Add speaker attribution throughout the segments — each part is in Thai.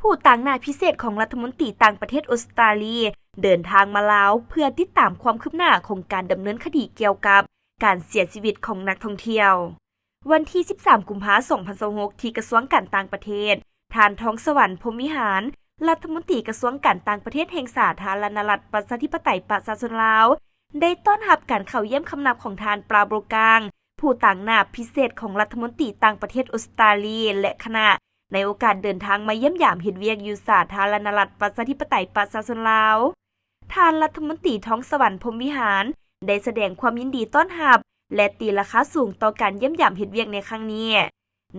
Speaker 1: ผู้ต่างหน้าพิเศษของรัฐมนตรีต่างประเทศออสเตรเลียเดินทางมาลาวเพื่อติดตามความคืบหน้าของการดำเนินคดีเกี่ยวกับการเสียชีวิตของนักท่องเที่ยววันที่ 13 กุมภาพันธ์ 2026 ที่กระทรวงการต่างประเทศท่านทองสวรรค์พรหมวิหารรัฐมนตรีกระทรวงการต่างประเทศแห่งสาธารณรัฐประชาธิปไตยประชาชนลาวได้ต้อนรับการเข้าเยี่ยมคำนับของท่านปราโบรกางผู้ต่างหน้าพิเศษของรัฐมนตรีต่างประเทศออสเตรเลียและคณะในโอกาสเดินทางมาเยี่ยมยามเฮ็ดเวียกอยู่สาธารณรัฐประชาธิปไตยประชาชนลาวท่านรัฐมนตรีทองสวรรค์พรหมวิหารได้แสดงความยินดีต้อนรับและตีราคาสูงต่อการเยี่ยมยามเฮ็ดเวียกในครั้งนี้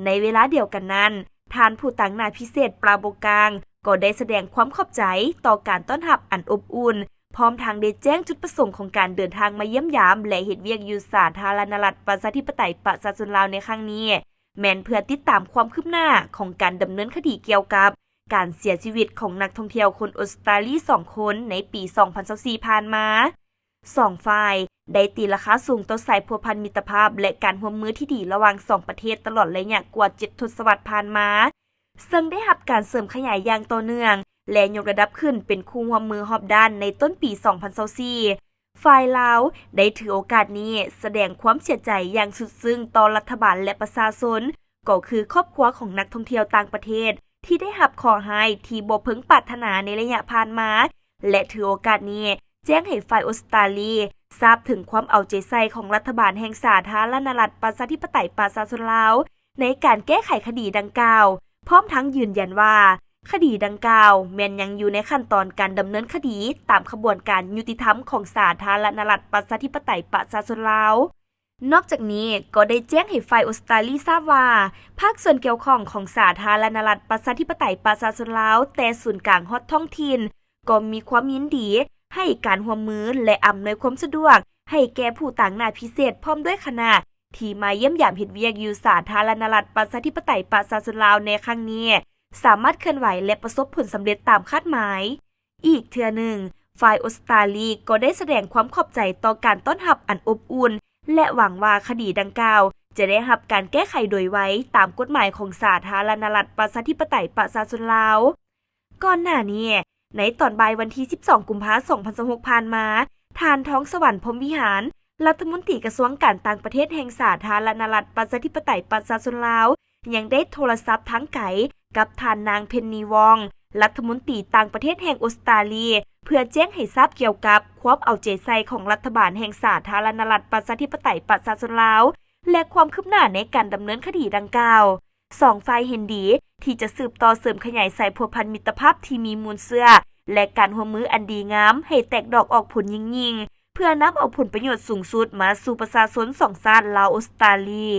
Speaker 1: ในเวลาเดียวกันนั้นท่านผู้ต่างหน้าพิเศษปราโบรกางก็ได้แสดงความขอบใจต่อการต้อนรับอันอบอุ่นพร้อมทางได้แจ้งจุดประสงค์ของการเดินทางมาเยี่ยมยามและเฮ็ดเวียกอยู่สาธารณรัฐประชาธิปไตยประชาชนลาวในครั้งนี้แม้นเพื่อติดตามความคืบหน้าของการดำเนินคดีเกี่ยวกับการเสียชีวิตของนักท่องเที่ยวคนออสเตรเลีย2คนในปี 2024 ผ่านมา2ฝ่ายได้ตีราคาสูงต่อสายพัวพันมิตรภาพและการร่วมมือที่ดีระหว่าง2ประเทศตลอดระยะกว่า7ทศวรรษผ่านมาซึ่งได้รับการเสริมขยายอย่างต่อเนื่องและยกระดับขึ้นเป็นคู่ร่วมมือรอบด้านในต้นปี 2024ฝ่ายลาวได้ถือโอกาสนี้แสดงความเสียใจอย่างสุดซึ้งต่อรัฐบาลและประชาชนก็คือครอบครัวของนักท่องเที่ยวต่างประเทศที่ได้รับข้อร้ายที่บ่พึงปรารถนาในระยะผ่านมาและถือโอกาสนี้แจ้งให้ฝ่ายออสเตรเลียทราบถึงความเอาใจใส่ของรัฐบาลแห่งสาธารณรัฐประชาธิปไตยประชาชนลาวในการแก้ไขคดีดังกล่าวพร้อมทั้งยืนยันว่าคดีดังกล่าวแม้นยังอยู่ในขั้นตอนการดำเนินคดีตามขบวนการยุติธรรมของสาธารณรัฐประชาธิปไตยประชาชนลาวนอกจากนี้ก็ได้แจ้งให้ฝ่ายออสเตรเลียทราบว่าภาคส่วนเกี่ยวข้องของสาธารณรัฐประชาธิปไตยประชาชนลาวแต่ศูนย์กลางฮอดท้องถิ่นก็มีความยินดีให้การร่วมมือและอำนวยความสะดวกให้แก่ผู้ต่างหน้าพิเศษพร้อมด้วยคณะที่มาเยี่ยมยามเฮ็ดเวียกอยู่สาธารณรัฐประชาธิปไตยประชาชนลาวในครั้งนี้สามารถเคลื่อนไหวและประสบผลสำเร็จตามคาดหมายอีกเทื่อหนึ่งฝ่ายออสเตรเลียก็ได้แสดงความขอบใจต่อการต้อนรับอันอบอุ่นและหวังว่าคดีดังกล่าวจะได้รับการแก้ไขโดยไวตามกฎหมายของสาธารณรัฐประชาธิปไตยประชาชนลาวก่อนหน้านี้ในตอนบ่ายวันที่ 12 กุมภาพันธ์ 2026 ผ่านมาท่านทองสวรรค์พรหมวิหารรัฐมนตรีกระทรวงการต่างประเทศแห่งสาธารณรัฐประชาธิปไตยประชาชนลาวยังได้โทรศัพท์ทางไกลกับท่านนางเพนนีวองรัฐมนตรีต่างประเทศแห่งออสเตรเลียเพื่อแจ้งให้ทราบเกี่ยวกับความเอาใจใส่ของรัฐบาลแห่งสาธารณรัฐประชาธิปไตยประชาชนลาวและความคืบหน้าในการดำเนินคดีดังกล่าวสองฝ่ายเห็นดีที่จะสืบต่อเสริมขยายสายพัวพันมิตรภาพที่มีมูลเชื่อและการร่วมมืออันดีงามให้แตกดอกออกผลยิ่งๆเพื่อนำเอาผลประโยชน์สูงสุดมาสู่ประชาชนสองชาติลาวออสเตรเลีย